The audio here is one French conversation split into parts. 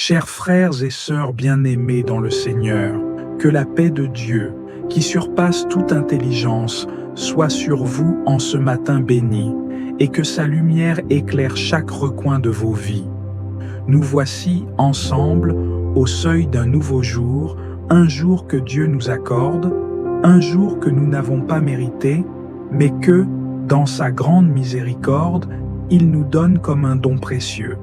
Chers frères et sœurs bien-aimés dans le Seigneur, que la paix de Dieu, qui surpasse toute intelligence, soit sur vous en ce matin béni, et que sa lumière éclaire chaque recoin de vos vies. Nous voici ensemble au seuil d'un nouveau jour, un jour que Dieu nous accorde, un jour que nous n'avons pas mérité, mais que, dans sa grande miséricorde, il nous donne comme un don précieux.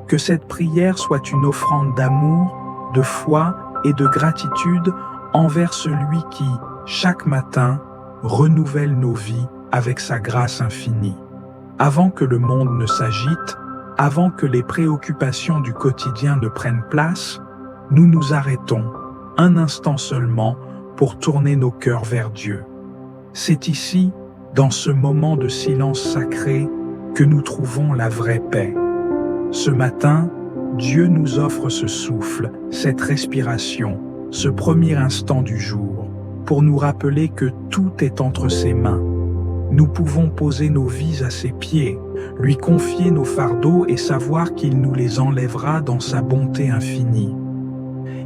Que cette prière soit une offrande d'amour, de foi et de gratitude envers celui qui, chaque matin, renouvelle nos vies avec sa grâce infinie. Avant que le monde ne s'agite, avant que les préoccupations du quotidien ne prennent place, nous nous arrêtons, un instant seulement, pour tourner nos cœurs vers Dieu. C'est ici, dans ce moment de silence sacré, que nous trouvons la vraie paix. Ce matin, Dieu nous offre ce souffle, cette respiration, ce premier instant du jour, pour nous rappeler que tout est entre ses mains. Nous pouvons poser nos vies à ses pieds, lui confier nos fardeaux et savoir qu'il nous les enlèvera dans sa bonté infinie.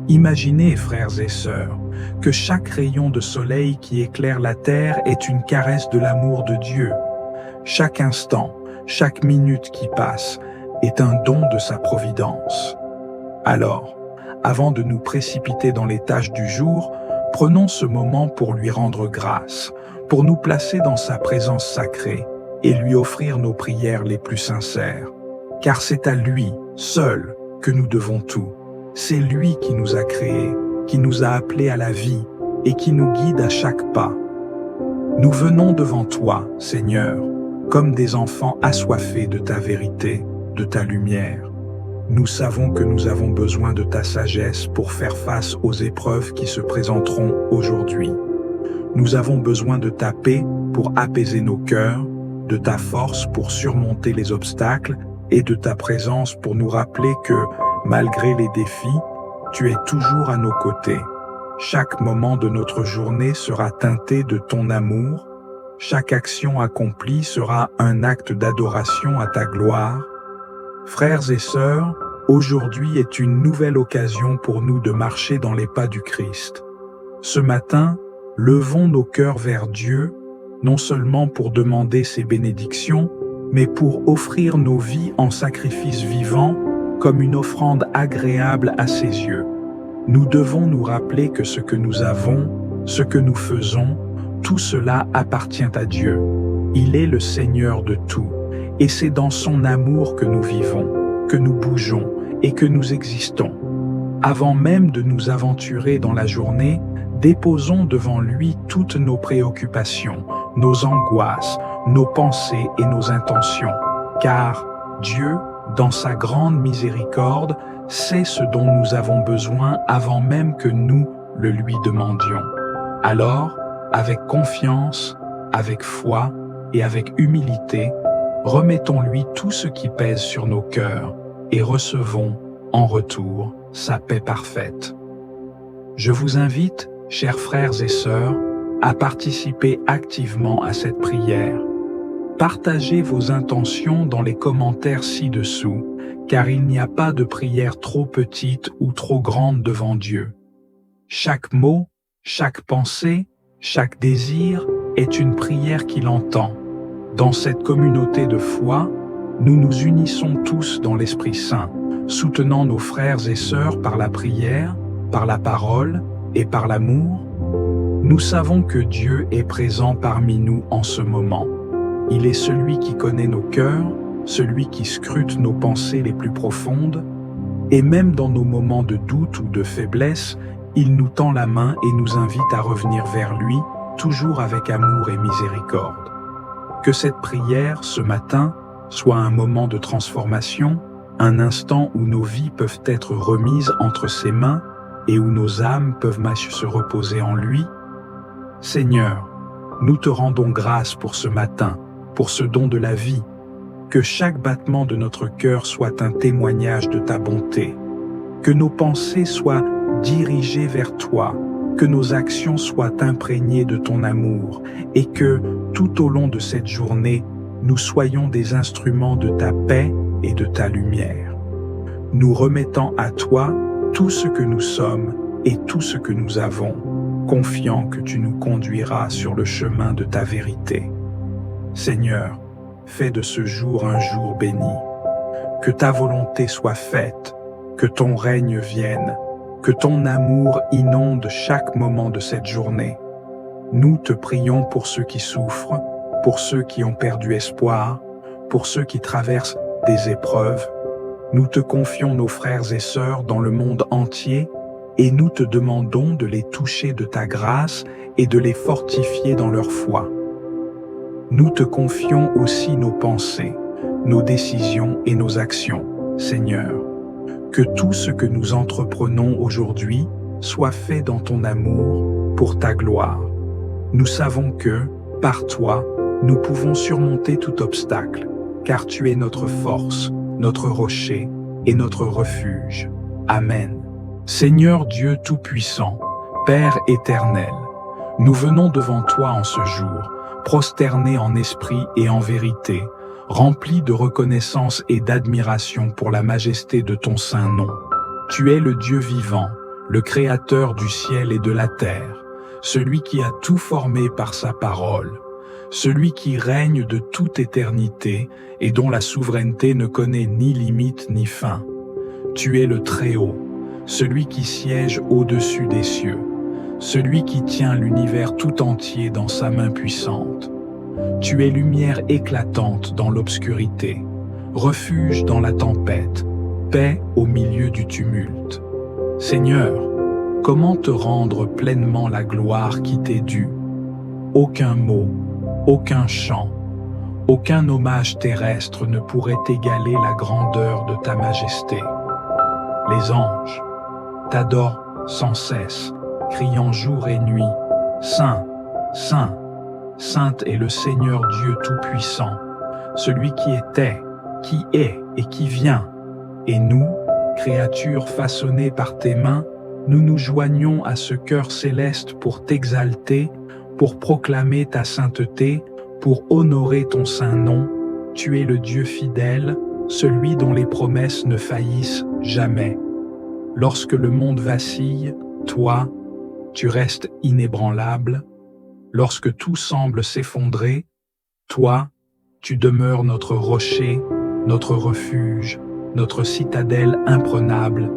Imaginez, frères et sœurs, que chaque rayon de soleil qui éclaire la terre est une caresse de l'amour de Dieu. Chaque instant, chaque minute qui passe est un don de sa providence. Alors, avant de nous précipiter dans les tâches du jour, prenons ce moment pour lui rendre grâce, pour nous placer dans sa présence sacrée et lui offrir nos prières les plus sincères. Car c'est à lui, seul, que nous devons tout. C'est lui qui nous a créés, qui nous a appelés à la vie et qui nous guide à chaque pas. Nous venons devant toi, Seigneur, comme des enfants assoiffés de ta vérité, de ta lumière. Nous savons que nous avons besoin de ta sagesse pour faire face aux épreuves qui se présenteront aujourd'hui. Nous avons besoin de ta paix pour apaiser nos cœurs, de ta force pour surmonter les obstacles et de ta présence pour nous rappeler que, malgré les défis, tu es toujours à nos côtés. Chaque moment de notre journée sera teinté de ton amour. Chaque action accomplie sera un acte d'adoration à ta gloire. Frères et sœurs, aujourd'hui est une nouvelle occasion pour nous de marcher dans les pas du Christ. Ce matin, levons nos cœurs vers Dieu, non seulement pour demander ses bénédictions, mais pour offrir nos vies en sacrifice vivant, comme une offrande agréable à ses yeux. Nous devons nous rappeler que ce que nous avons, ce que nous faisons, tout cela appartient à Dieu. Il est le Seigneur de tout. Et c'est dans son amour que nous vivons, que nous bougeons et que nous existons. Avant même de nous aventurer dans la journée, déposons devant lui toutes nos préoccupations, nos angoisses, nos pensées et nos intentions. Car Dieu, dans sa grande miséricorde, sait ce dont nous avons besoin avant même que nous le lui demandions. Alors, avec confiance, avec foi et avec humilité, remettons-lui tout ce qui pèse sur nos cœurs et recevons, en retour, sa paix parfaite. Je vous invite, chers frères et sœurs, à participer activement à cette prière. Partagez vos intentions dans les commentaires ci-dessous, car il n'y a pas de prière trop petite ou trop grande devant Dieu. Chaque mot, chaque pensée, chaque désir est une prière qu'il entend. Dans cette communauté de foi, nous nous unissons tous dans l'Esprit Saint, soutenant nos frères et sœurs par la prière, par la parole et par l'amour. Nous savons que Dieu est présent parmi nous en ce moment. Il est celui qui connaît nos cœurs, celui qui scrute nos pensées les plus profondes, et même dans nos moments de doute ou de faiblesse, il nous tend la main et nous invite à revenir vers lui, toujours avec amour et miséricorde. Que cette prière, ce matin, soit un moment de transformation, un instant où nos vies peuvent être remises entre ses mains et où nos âmes peuvent se reposer en lui. Seigneur, nous te rendons grâce pour ce matin, pour ce don de la vie. Que chaque battement de notre cœur soit un témoignage de ta bonté. Que nos pensées soient dirigées vers toi, que nos actions soient imprégnées de ton amour et que, tout au long de cette journée, nous soyons des instruments de ta paix et de ta lumière. nous remettant à toi tout ce que nous sommes et tout ce que nous avons, confiant que tu nous conduiras sur le chemin de ta vérité. Seigneur, fais de ce jour un jour béni. Que ta volonté soit faite, que ton règne vienne, que ton amour inonde chaque moment de cette journée. Nous te prions pour ceux qui souffrent, pour ceux qui ont perdu espoir, pour ceux qui traversent des épreuves. Nous te confions nos frères et sœurs dans le monde entier et nous te demandons de les toucher de ta grâce et de les fortifier dans leur foi. Nous te confions aussi nos pensées, nos décisions et nos actions, Seigneur. Que tout ce que nous entreprenons aujourd'hui soit fait dans ton amour pour ta gloire. Nous savons que, par toi, nous pouvons surmonter tout obstacle, car tu es notre force, notre rocher et notre refuge. Amen. Seigneur Dieu Tout-Puissant, Père éternel, nous venons devant toi en ce jour, prosternés en esprit et en vérité, remplis de reconnaissance et d'admiration pour la majesté de ton saint nom. Tu es le Dieu vivant, le Créateur du ciel et de la terre, celui qui a tout formé par sa parole, celui qui règne de toute éternité et dont la souveraineté ne connaît ni limite ni fin. Tu es le Très-Haut, celui qui siège au-dessus des cieux, celui qui tient l'univers tout entier dans sa main puissante. Tu es lumière éclatante dans l'obscurité, refuge dans la tempête, paix au milieu du tumulte. Seigneur, comment te rendre pleinement la gloire qui t'est due? Aucun mot, aucun chant, aucun hommage terrestre ne pourrait égaler la grandeur de ta majesté. Les anges t'adorent sans cesse, criant jour et nuit, « Saint, Saint, Saint est le Seigneur Dieu Tout-Puissant, celui qui était, qui est et qui vient. » Et nous, créatures façonnées par tes mains, nous nous joignons à ce chœur céleste pour t'exalter, pour proclamer ta sainteté, pour honorer ton saint nom. Tu es le Dieu fidèle, celui dont les promesses ne faillissent jamais. Lorsque le monde vacille, toi, tu restes inébranlable. Lorsque tout semble s'effondrer, toi, tu demeures notre rocher, notre refuge, notre citadelle imprenable.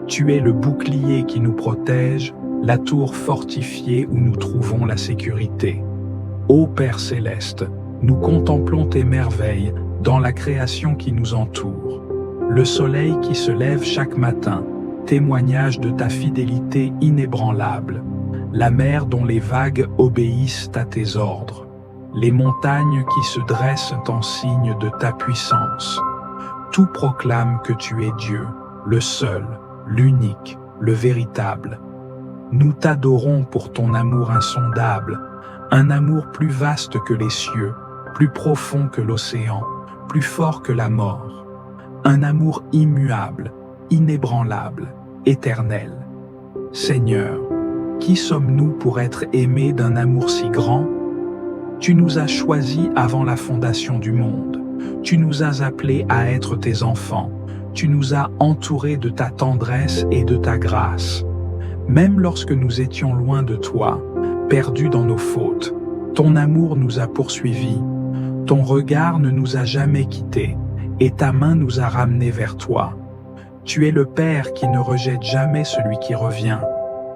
Tu es le bouclier qui nous protège, la tour fortifiée où nous trouvons la sécurité. Ô Père céleste, nous contemplons tes merveilles dans la création qui nous entoure. Le soleil qui se lève chaque matin, témoignage de ta fidélité inébranlable. La mer dont les vagues obéissent à tes ordres. Les montagnes qui se dressent en signe de ta puissance. Tout proclame que tu es Dieu, le seul, l'unique, le véritable. Nous t'adorons pour ton amour insondable, un amour plus vaste que les cieux, plus profond que l'océan, plus fort que la mort. Un amour immuable, inébranlable, éternel. Seigneur, qui sommes-nous pour être aimés d'un amour si grand? Tu nous as choisis avant la fondation du monde. Tu nous as appelés à être tes enfants. Tu nous as entourés de ta tendresse et de ta grâce. Même lorsque nous étions loin de toi, perdus dans nos fautes, ton amour nous a poursuivis. Ton regard ne nous a jamais quittés et ta main nous a ramenés vers toi. Tu es le Père qui ne rejette jamais celui qui revient,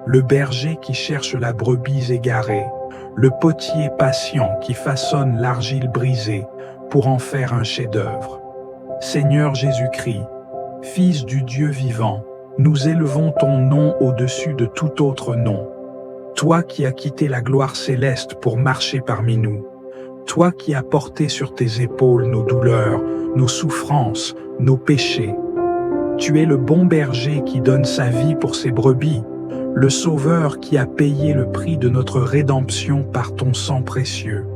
le berger qui cherche la brebis égarée, le potier patient qui façonne l'argile brisée pour en faire un chef-d'œuvre. Seigneur Jésus-Christ, Fils du Dieu vivant, nous élevons ton nom au-dessus de tout autre nom. Toi qui as quitté la gloire céleste pour marcher parmi nous, toi qui as porté sur tes épaules nos douleurs, nos souffrances, nos péchés. Tu es le bon berger qui donne sa vie pour ses brebis, le Sauveur qui a payé le prix de notre rédemption par ton sang précieux.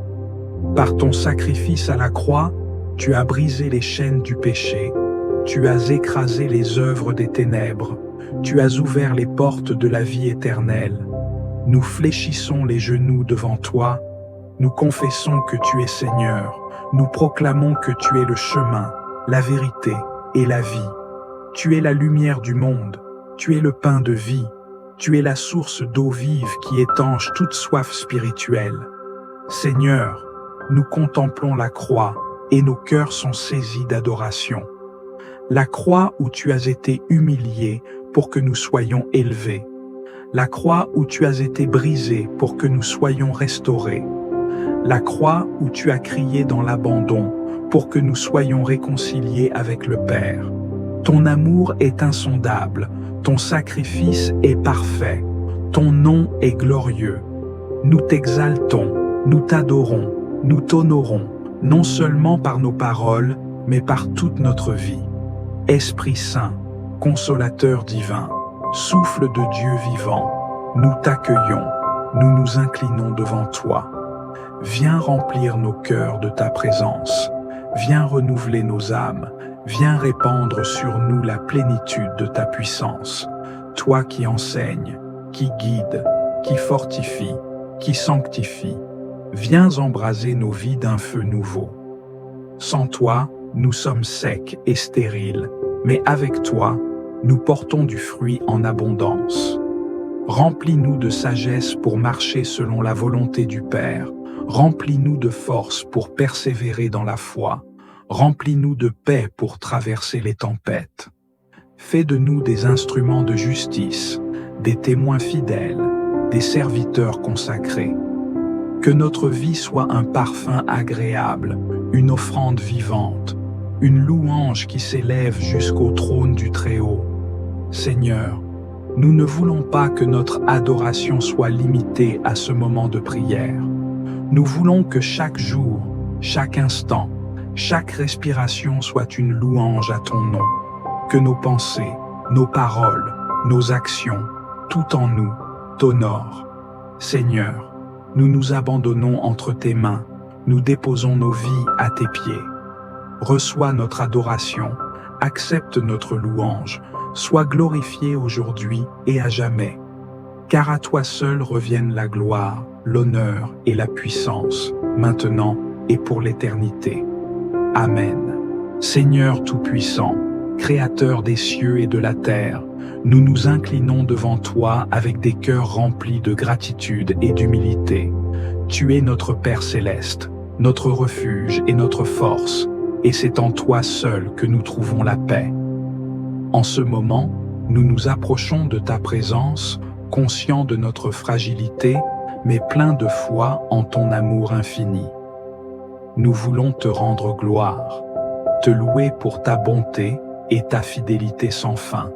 Par ton sacrifice à la croix, tu as brisé les chaînes du péché, tu as écrasé les œuvres des ténèbres, tu as ouvert les portes de la vie éternelle. Nous fléchissons les genoux devant toi, nous confessons que tu es Seigneur, nous proclamons que tu es le chemin, la vérité et la vie. Tu es la lumière du monde, tu es le pain de vie, tu es la source d'eau vive qui étanche toute soif spirituelle. Seigneur, nous contemplons la croix et nos cœurs sont saisis d'adoration. La croix où tu as été humilié pour que nous soyons élevés. La croix où tu as été brisé pour que nous soyons restaurés. La croix où tu as crié dans l'abandon pour que nous soyons réconciliés avec le Père. Ton amour est insondable, ton sacrifice est parfait, ton nom est glorieux. Nous t'exaltons, nous t'adorons, nous t'honorons, non seulement par nos paroles, mais par toute notre vie. Esprit Saint, consolateur divin, souffle de Dieu vivant, nous t'accueillons, nous nous inclinons devant toi. Viens remplir nos cœurs de ta présence, viens renouveler nos âmes, viens répandre sur nous la plénitude de ta puissance. Toi qui enseignes, qui guides, qui fortifie, qui sanctifie, viens embraser nos vies d'un feu nouveau. Sans toi, nous sommes secs et stériles, mais avec toi, nous portons du fruit en abondance. Remplis-nous de sagesse pour marcher selon la volonté du Père. Remplis-nous de force pour persévérer dans la foi. Remplis-nous de paix pour traverser les tempêtes. Fais de nous des instruments de justice, des témoins fidèles, des serviteurs consacrés. Que notre vie soit un parfum agréable, une offrande vivante, une louange qui s'élève jusqu'au trône du Très-Haut. Seigneur, nous ne voulons pas que notre adoration soit limitée à ce moment de prière. Nous voulons que chaque jour, chaque instant, chaque respiration soit une louange à ton nom. Que nos pensées, nos paroles, nos actions, tout en nous, t'honorent. Seigneur, nous nous abandonnons entre tes mains, nous déposons nos vies à tes pieds. Reçois notre adoration, accepte notre louange, sois glorifié aujourd'hui et à jamais. Car à toi seul reviennent la gloire, l'honneur et la puissance, maintenant et pour l'éternité. Amen. Seigneur Tout-Puissant, Créateur des cieux et de la terre, nous nous inclinons devant toi avec des cœurs remplis de gratitude et d'humilité. Tu es notre Père céleste, notre refuge et notre force, et c'est en toi seul que nous trouvons la paix. En ce moment, nous nous approchons de ta présence, conscients de notre fragilité, mais pleins de foi en ton amour infini. Nous voulons te rendre gloire, te louer pour ta bonté et ta fidélité sans fin.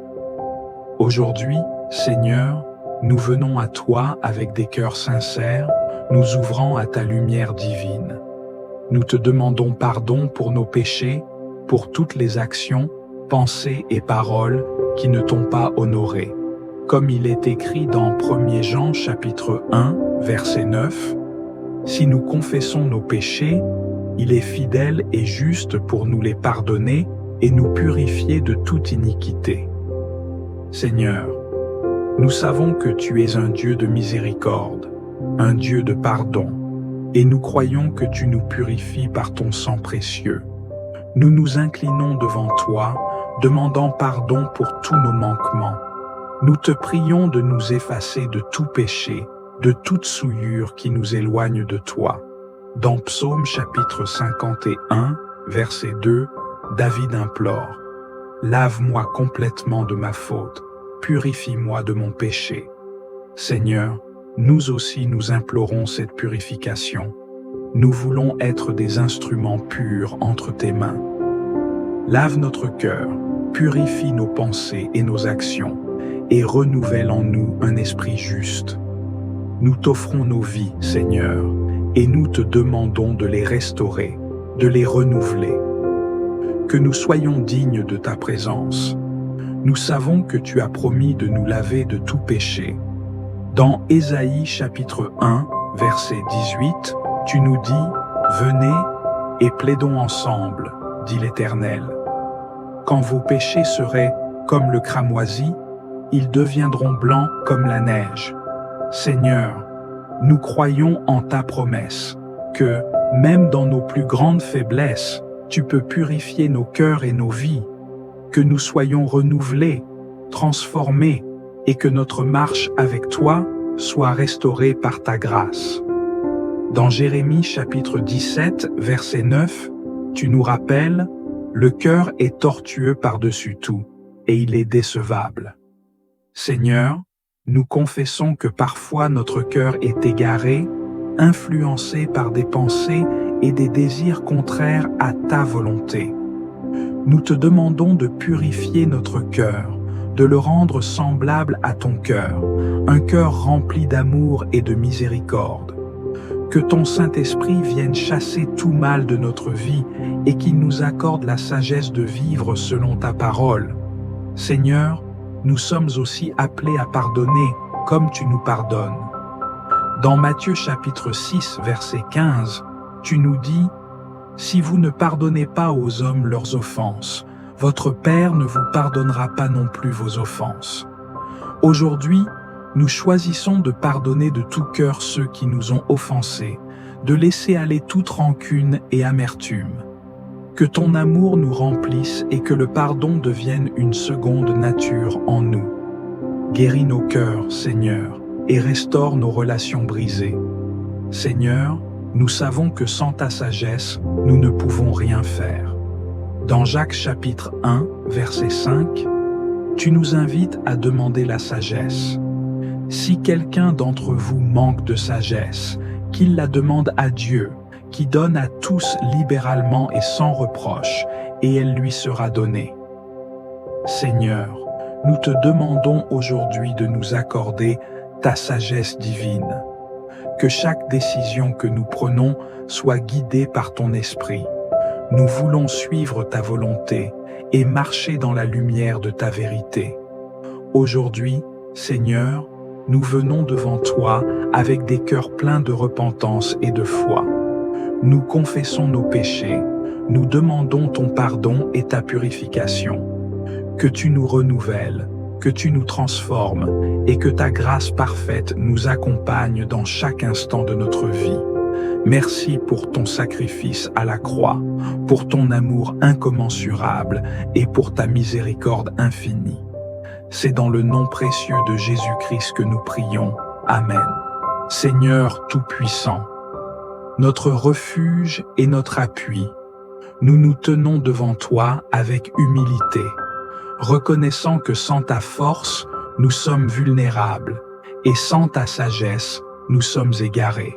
Aujourd'hui, Seigneur, nous venons à toi avec des cœurs sincères, nous ouvrant à ta lumière divine. Nous te demandons pardon pour nos péchés, pour toutes les actions, pensées et paroles qui ne t'ont pas honoré. Comme il est écrit dans 1 Jean chapitre 1, verset 9, « Si nous confessons nos péchés, il est fidèle et juste pour nous les pardonner et nous purifier de toute iniquité. » Seigneur, nous savons que tu es un Dieu de miséricorde, un Dieu de pardon, et nous croyons que tu nous purifies par ton sang précieux. Nous nous inclinons devant toi, demandant pardon pour tous nos manquements. Nous te prions de nous effacer de tout péché, de toute souillure qui nous éloigne de toi. Dans Psaume chapitre 51, verset 2, David implore « Lave-moi complètement de ma faute, purifie-moi de mon péché. » Seigneur, nous aussi nous implorons cette purification. Nous voulons être des instruments purs entre tes mains. Lave notre cœur, purifie nos pensées et nos actions, et renouvelle en nous un esprit juste. Nous t'offrons nos vies, Seigneur, et nous te demandons de les restaurer, de les renouveler. Que nous soyons dignes de ta présence. Nous savons que tu as promis de nous laver de tout péché. Dans Ésaïe chapitre 1, verset 18, tu nous dis « Venez et plaidons ensemble, dit l'Éternel. Quand vos péchés seraient comme le cramoisi, ils deviendront blancs comme la neige. Seigneur, nous croyons en ta promesse, que, même dans nos plus grandes faiblesses, tu peux purifier nos cœurs et nos vies. que nous soyons renouvelés, transformés, et que notre marche avec toi soit restaurée par ta grâce. Dans Jérémie chapitre 17, verset 9, tu nous rappelles « Le cœur est tortueux par-dessus tout, et il est décevable. » Seigneur, nous confessons que parfois notre cœur est égaré, influencé par des pensées et des désirs contraires à ta volonté. Nous te demandons de purifier notre cœur, de le rendre semblable à ton cœur, un cœur rempli d'amour et de miséricorde. Que ton Saint-Esprit vienne chasser tout mal de notre vie et qu'il nous accorde la sagesse de vivre selon ta parole. Seigneur, nous sommes aussi appelés à pardonner comme tu nous pardonnes. Dans Matthieu chapitre 6, verset 15, tu nous dis « Si vous ne pardonnez pas aux hommes leurs offenses, votre Père ne vous pardonnera pas non plus vos offenses. » Aujourd'hui, nous choisissons de pardonner de tout cœur ceux qui nous ont offensés, de laisser aller toute rancune et amertume. Que ton amour nous remplisse et que le pardon devienne une seconde nature en nous. Guéris nos cœurs, Seigneur, et restaure nos relations brisées. Seigneur, nous savons que sans ta sagesse, nous ne pouvons rien faire. Dans Jacques chapitre 1, verset 5, tu nous invites à demander la sagesse. Si quelqu'un d'entre vous manque de sagesse, qu'il la demande à Dieu, qui donne à tous libéralement et sans reproche, et elle lui sera donnée. Seigneur, nous te demandons aujourd'hui de nous accorder ta sagesse divine. Que chaque décision que nous prenons soit guidée par ton esprit. Nous voulons suivre ta volonté et marcher dans la lumière de ta vérité. Aujourd'hui, Seigneur, nous venons devant toi avec des cœurs pleins de repentance et de foi. Nous confessons nos péchés, nous demandons ton pardon et ta purification. Que tu nous renouvelles, que tu nous transformes et que ta grâce parfaite nous accompagne dans chaque instant de notre vie. Merci pour ton sacrifice à la croix, pour ton amour incommensurable et pour ta miséricorde infinie. C'est dans le nom précieux de Jésus-Christ que nous prions. Amen. Seigneur Tout-Puissant, notre refuge et notre appui, nous nous tenons devant toi avec humilité, reconnaissant que sans ta force, nous sommes vulnérables, et sans ta sagesse, nous sommes égarés.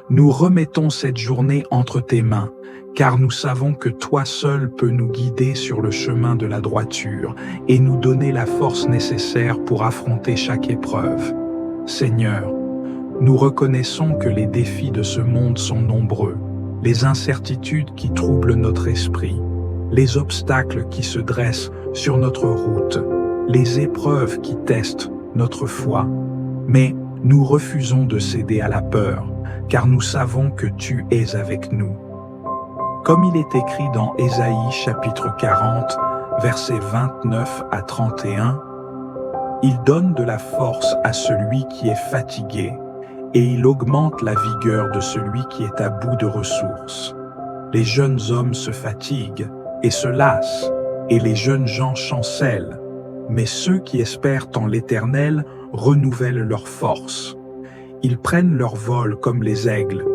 Nous remettons cette journée entre tes mains, car nous savons que toi seul peux nous guider sur le chemin de la droiture et nous donner la force nécessaire pour affronter chaque épreuve. Seigneur, nous reconnaissons que les défis de ce monde sont nombreux, les incertitudes qui troublent notre esprit, les obstacles qui se dressent sur notre route, les épreuves qui testent notre foi. Mais nous refusons de céder à la peur, car nous savons que tu es avec nous. Comme il est écrit dans Ésaïe chapitre 40, versets 29 à 31, « Il donne de la force à celui qui est fatigué, et il augmente la vigueur de celui qui est à bout de ressources. Les jeunes hommes se fatiguent et se lassent, et les jeunes gens chancellent, mais ceux qui espèrent en l'Éternel renouvellent leur force. Ils prennent leur vol comme les aigles,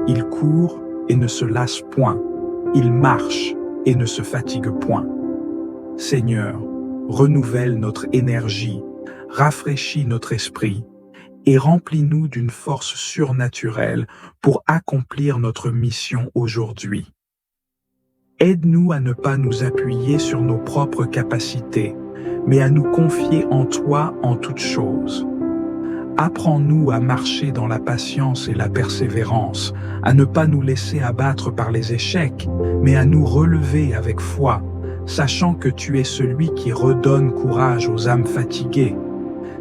ils courent et ne se lassent point, ils marchent et ne se fatiguent point. Seigneur, renouvelle notre énergie, rafraîchis notre esprit, et remplis-nous d'une force surnaturelle pour accomplir notre mission aujourd'hui. Aide-nous à ne pas nous appuyer sur nos propres capacités, mais à nous confier en toi en toutes choses. Apprends-nous à marcher dans la patience et la persévérance, à ne pas nous laisser abattre par les échecs, mais à nous relever avec foi, sachant que tu es celui qui redonne courage aux âmes fatiguées.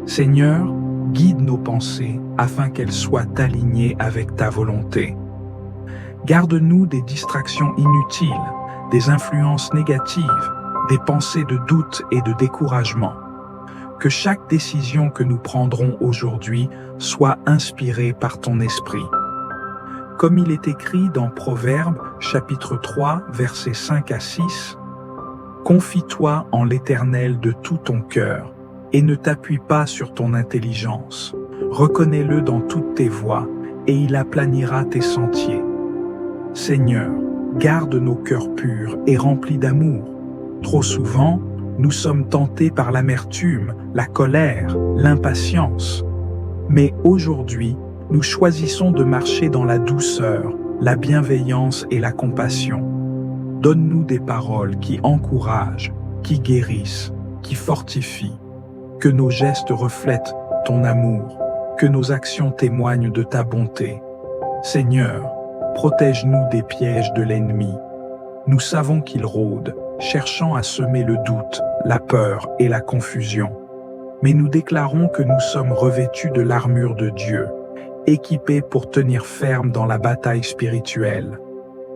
Seigneur, guide nos pensées afin qu'elles soient alignées avec ta volonté. Garde-nous des distractions inutiles, des influences négatives, des pensées de doute et de découragement. Que chaque décision que nous prendrons aujourd'hui soit inspirée par ton esprit. Comme il est écrit dans Proverbes chapitre 3, versets 5 à 6, « Confie-toi en l'Éternel de tout ton cœur et ne t'appuie pas sur ton intelligence. Reconnais-le dans toutes tes voies et il aplanira tes sentiers. Seigneur, garde nos cœurs purs et remplis d'amour. Trop souvent, nous sommes tentés par l'amertume, la colère, l'impatience. Mais aujourd'hui, nous choisissons de marcher dans la douceur, la bienveillance et la compassion. Donne-nous des paroles qui encouragent, qui guérissent, qui fortifient. Que nos gestes reflètent ton amour, que nos actions témoignent de ta bonté. Seigneur, protège-nous des pièges de l'ennemi. Nous savons qu'il rôde, cherchant à semer le doute, la peur et la confusion. Mais nous déclarons que nous sommes revêtus de l'armure de Dieu, équipés pour tenir ferme dans la bataille spirituelle.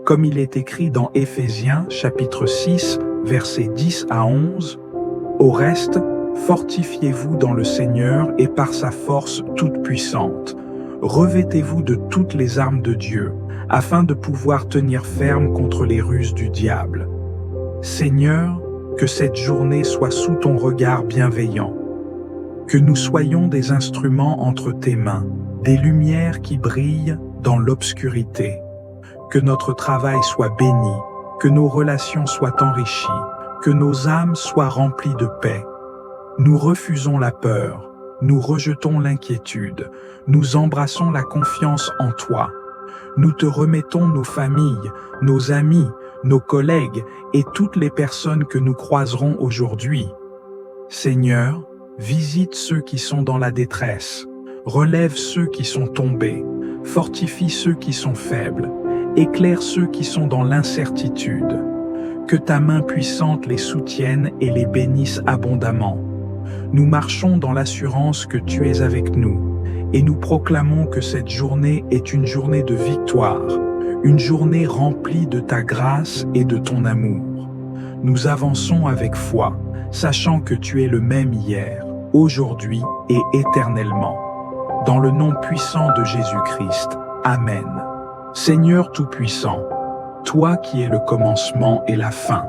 Comme il est écrit dans Éphésiens chapitre 6, versets 10 à 11, « Au reste, fortifiez-vous dans le Seigneur et par sa force toute puissante. Revêtez-vous de toutes les armes de Dieu, afin de pouvoir tenir ferme contre les ruses du diable. Seigneur, que cette journée soit sous ton regard bienveillant. Que nous soyons des instruments entre tes mains, des lumières qui brillent dans l'obscurité. Que notre travail soit béni, que nos relations soient enrichies, que nos âmes soient remplies de paix. Nous refusons la peur, nous rejetons l'inquiétude, nous embrassons la confiance en toi. Nous te remettons nos familles, nos amis, nos collègues et toutes les personnes que nous croiserons aujourd'hui. Seigneur, visite ceux qui sont dans la détresse, relève ceux qui sont tombés, fortifie ceux qui sont faibles, éclaire ceux qui sont dans l'incertitude. Que ta main puissante les soutienne et les bénisse abondamment. Nous marchons dans l'assurance que tu es avec nous et nous proclamons que cette journée est une journée de victoire, une journée remplie de ta grâce et de ton amour. Nous avançons avec foi, sachant que tu es le même hier, aujourd'hui et éternellement. Dans le nom puissant de Jésus-Christ. Amen. Seigneur Tout-Puissant, toi qui es le commencement et la fin,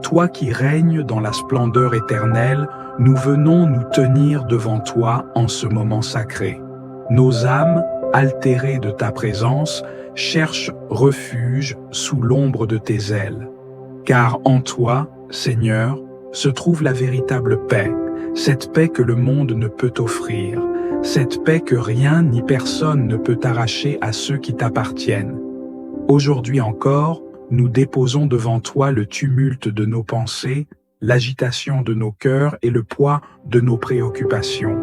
toi qui règnes dans la splendeur éternelle, nous venons nous tenir devant toi en ce moment sacré. Nos âmes, altérées de ta présence, cherchent refuge sous l'ombre de tes ailes. Car en toi, Seigneur, se trouve la véritable paix, cette paix que le monde ne peut offrir, cette paix que rien ni personne ne peut arracher à ceux qui t'appartiennent. Aujourd'hui encore, nous déposons devant toi le tumulte de nos pensées, l'agitation de nos cœurs et le poids de nos préoccupations.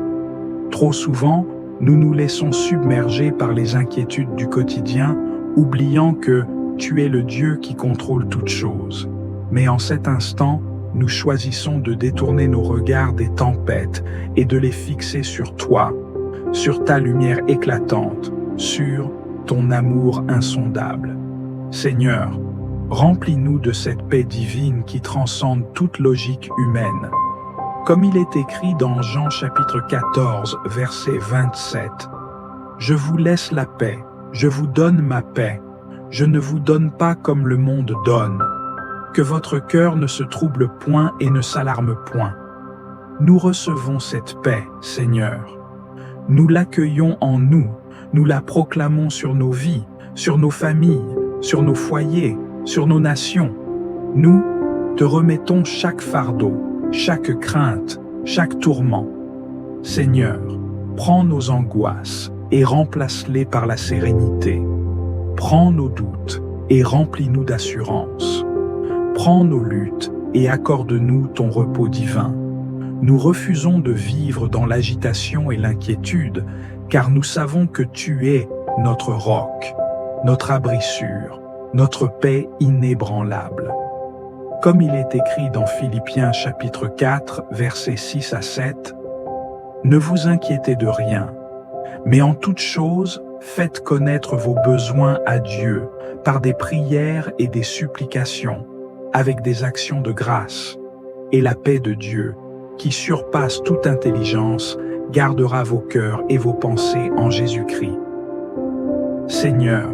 Trop souvent, nous nous laissons submerger par les inquiétudes du quotidien, oubliant que tu es le Dieu qui contrôle toutes choses. Mais en cet instant, nous choisissons de détourner nos regards des tempêtes et de les fixer sur toi, sur ta lumière éclatante, sur ton amour insondable. Seigneur, remplis-nous de cette paix divine qui transcende toute logique humaine. Comme il est écrit dans Jean chapitre 14, verset 27, « Je vous laisse la paix, je vous donne ma paix, je ne vous donne pas comme le monde donne. Que votre cœur ne se trouble point et ne s'alarme point. » Nous recevons cette paix, Seigneur. Nous l'accueillons en nous, nous la proclamons sur nos vies, sur nos familles, sur nos foyers, sur nos nations. Nous te remettons chaque fardeau, chaque crainte, chaque tourment. Seigneur, prends nos angoisses et remplace-les par la sérénité. Prends nos doutes et remplis-nous d'assurance. Prends nos luttes et accorde-nous ton repos divin. Nous refusons de vivre dans l'agitation et l'inquiétude, car nous savons que tu es notre roc, notre abri sûr, notre paix inébranlable. Comme il est écrit dans Philippiens chapitre 4, versets 6 à 7, « Ne vous inquiétez de rien, mais en toute chose, faites connaître vos besoins à Dieu par des prières et des supplications, avec des actions de grâce, et la paix de Dieu, qui surpasse toute intelligence, gardera vos cœurs et vos pensées en Jésus-Christ. » Seigneur,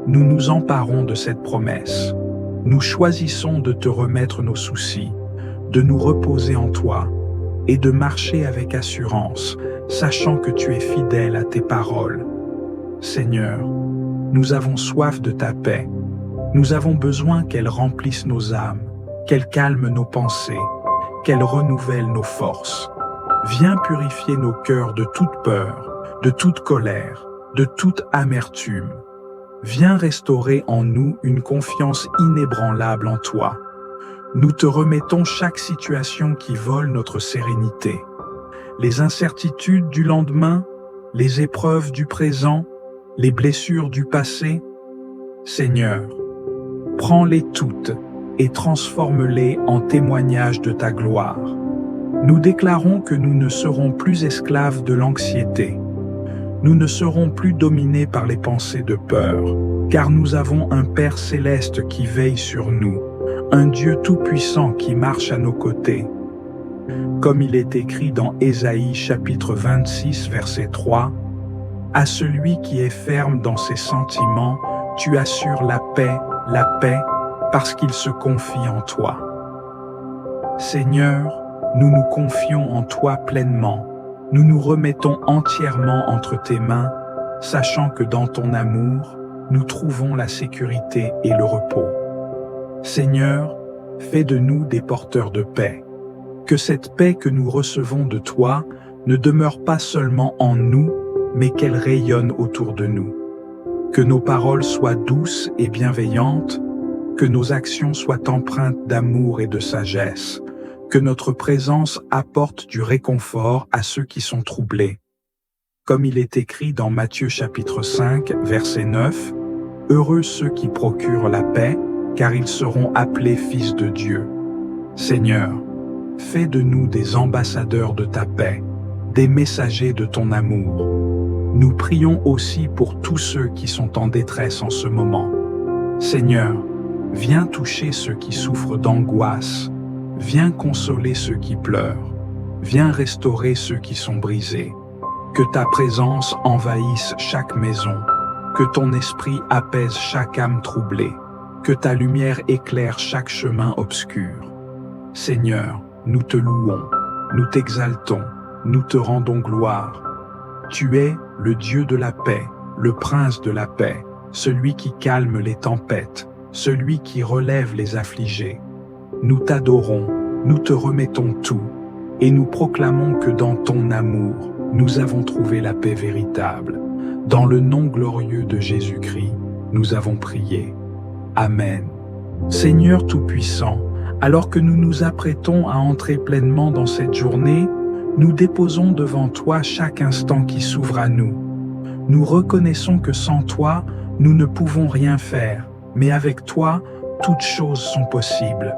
nous nous emparons de cette promesse. Nous choisissons de te remettre nos soucis, de nous reposer en toi et de marcher avec assurance, sachant que tu es fidèle à tes paroles. Seigneur, nous avons soif de ta paix. Nous avons besoin qu'elle remplisse nos âmes, qu'elle calme nos pensées, qu'elle renouvelle nos forces. Viens purifier nos cœurs de toute peur, de toute colère, de toute amertume. Viens restaurer en nous une confiance inébranlable en toi. Nous te remettons chaque situation qui vole notre sérénité. Les incertitudes du lendemain, les épreuves du présent, les blessures du passé. Seigneur, prends-les toutes et transforme-les en témoignages de ta gloire. Nous déclarons que nous ne serons plus esclaves de l'anxiété. Nous ne serons plus dominés par les pensées de peur, car nous avons un Père céleste qui veille sur nous, un Dieu tout-puissant qui marche à nos côtés. Comme il est écrit dans Ésaïe chapitre 26, verset 3, « À celui qui est ferme dans ses sentiments, tu assures la paix, parce qu'il se confie en toi. » Seigneur, nous nous confions en toi pleinement. Nous nous remettons entièrement entre tes mains, sachant que dans ton amour, nous trouvons la sécurité et le repos. Seigneur, fais de nous des porteurs de paix. Que cette paix que nous recevons de toi ne demeure pas seulement en nous, mais qu'elle rayonne autour de nous. Que nos paroles soient douces et bienveillantes, que nos actions soient empreintes d'amour et de sagesse, que notre présence apporte du réconfort à ceux qui sont troublés. Comme il est écrit dans Matthieu chapitre 5, verset 9, « Heureux ceux qui procurent la paix, car ils seront appelés fils de Dieu. » Seigneur, fais de nous des ambassadeurs de ta paix, des messagers de ton amour. Nous prions aussi pour tous ceux qui sont en détresse en ce moment. Seigneur, viens toucher ceux qui souffrent d'angoisse, viens consoler ceux qui pleurent, viens restaurer ceux qui sont brisés. Que ta présence envahisse chaque maison, que ton esprit apaise chaque âme troublée, que ta lumière éclaire chaque chemin obscur. Seigneur, nous te louons, nous t'exaltons, nous te rendons gloire. Tu es le Dieu de la paix, le Prince de la paix, celui qui calme les tempêtes, celui qui relève les affligés. Nous t'adorons, nous te remettons tout, et nous proclamons que dans ton amour, nous avons trouvé la paix véritable. Dans le nom glorieux de Jésus-Christ, nous avons prié. Amen. Seigneur Tout-Puissant, alors que nous nous apprêtons à entrer pleinement dans cette journée, nous déposons devant toi chaque instant qui s'ouvre à nous. Nous reconnaissons que sans toi, nous ne pouvons rien faire, mais avec toi, toutes choses sont possibles.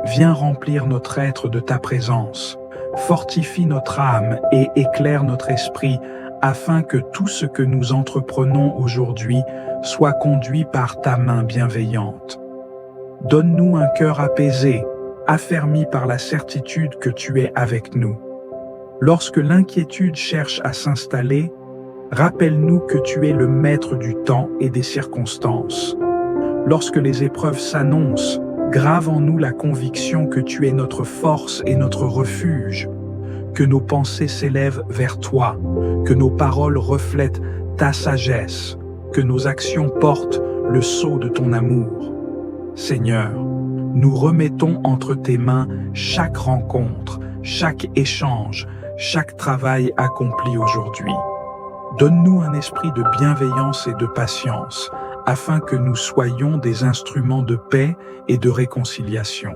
Viens remplir notre être de ta présence, fortifie notre âme et éclaire notre esprit afin que tout ce que nous entreprenons aujourd'hui soit conduit par ta main bienveillante. Donne-nous un cœur apaisé, affermi par la certitude que tu es avec nous. Lorsque l'inquiétude cherche à s'installer, rappelle-nous que tu es le maître du temps et des circonstances. Lorsque les épreuves s'annoncent, grave en nous la conviction que tu es notre force et notre refuge, que nos pensées s'élèvent vers toi, que nos paroles reflètent ta sagesse, que nos actions portent le sceau de ton amour. Seigneur, nous remettons entre tes mains chaque rencontre, chaque échange, chaque travail accompli aujourd'hui. Donne-nous un esprit de bienveillance et de patience, afin que nous soyons des instruments de paix et de réconciliation.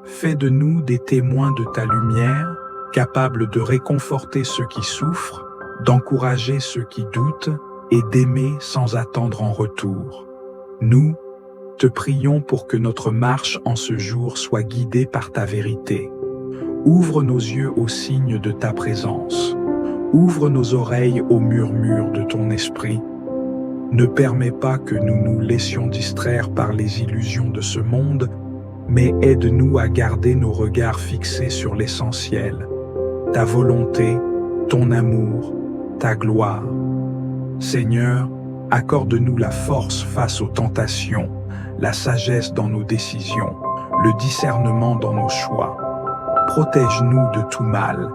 Fais de nous des témoins de ta lumière, capables de réconforter ceux qui souffrent, d'encourager ceux qui doutent et d'aimer sans attendre en retour. Nous te prions pour que notre marche en ce jour soit guidée par ta vérité. Ouvre nos yeux aux signes de ta présence. Ouvre nos oreilles au murmure de ton esprit. Ne permets pas que nous nous laissions distraire par les illusions de ce monde, mais aide-nous à garder nos regards fixés sur l'essentiel, ta volonté, ton amour, ta gloire. Seigneur, accorde-nous la force face aux tentations, la sagesse dans nos décisions, le discernement dans nos choix. Protège-nous de tout mal.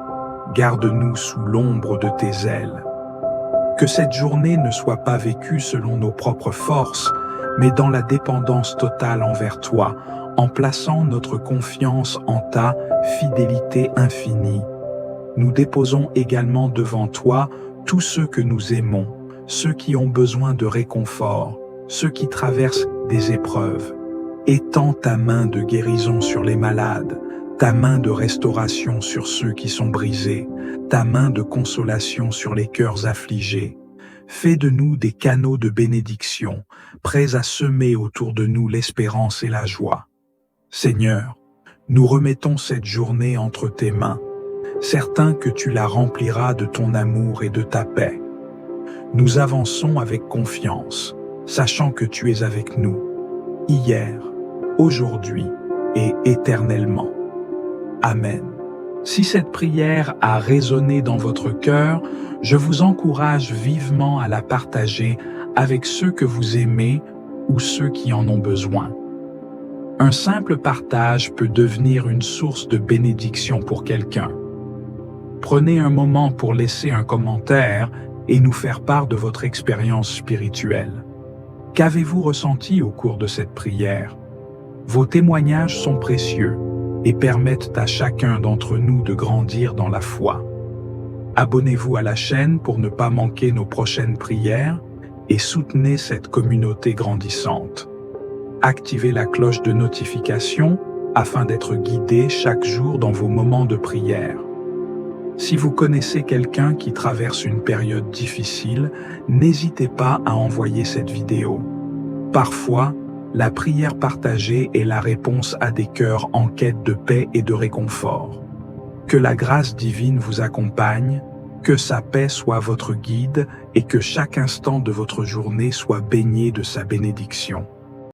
Garde-nous sous l'ombre de tes ailes. Que cette journée ne soit pas vécue selon nos propres forces, mais dans la dépendance totale envers toi, en plaçant notre confiance en ta fidélité infinie. Nous déposons également devant toi tous ceux que nous aimons, ceux qui ont besoin de réconfort, ceux qui traversent des épreuves. Étends ta main de guérison sur les malades, ta main de restauration sur ceux qui sont brisés, ta main de consolation sur les cœurs affligés. Fais de nous des canaux de bénédiction, prêts à semer autour de nous l'espérance et la joie. Seigneur, nous remettons cette journée entre tes mains, certains que tu la rempliras de ton amour et de ta paix. Nous avançons avec confiance, sachant que tu es avec nous, hier, aujourd'hui et éternellement. Amen. Si cette prière a résonné dans votre cœur, je vous encourage vivement à la partager avec ceux que vous aimez ou ceux qui en ont besoin. Un simple partage peut devenir une source de bénédiction pour quelqu'un. Prenez un moment pour laisser un commentaire et nous faire part de votre expérience spirituelle. Qu'avez-vous ressenti au cours de cette prière? Vos témoignages sont précieux et permettent à chacun d'entre nous de grandir dans la foi. Abonnez-vous à la chaîne pour ne pas manquer nos prochaines prières et soutenez cette communauté grandissante. Activez la cloche de notification afin d'être guidé chaque jour dans vos moments de prière. Si vous connaissez quelqu'un qui traverse une période difficile, n'hésitez pas à envoyer cette vidéo. Parfois, la prière partagée est la réponse à des cœurs en quête de paix et de réconfort. Que la grâce divine vous accompagne, que sa paix soit votre guide et que chaque instant de votre journée soit baigné de sa bénédiction.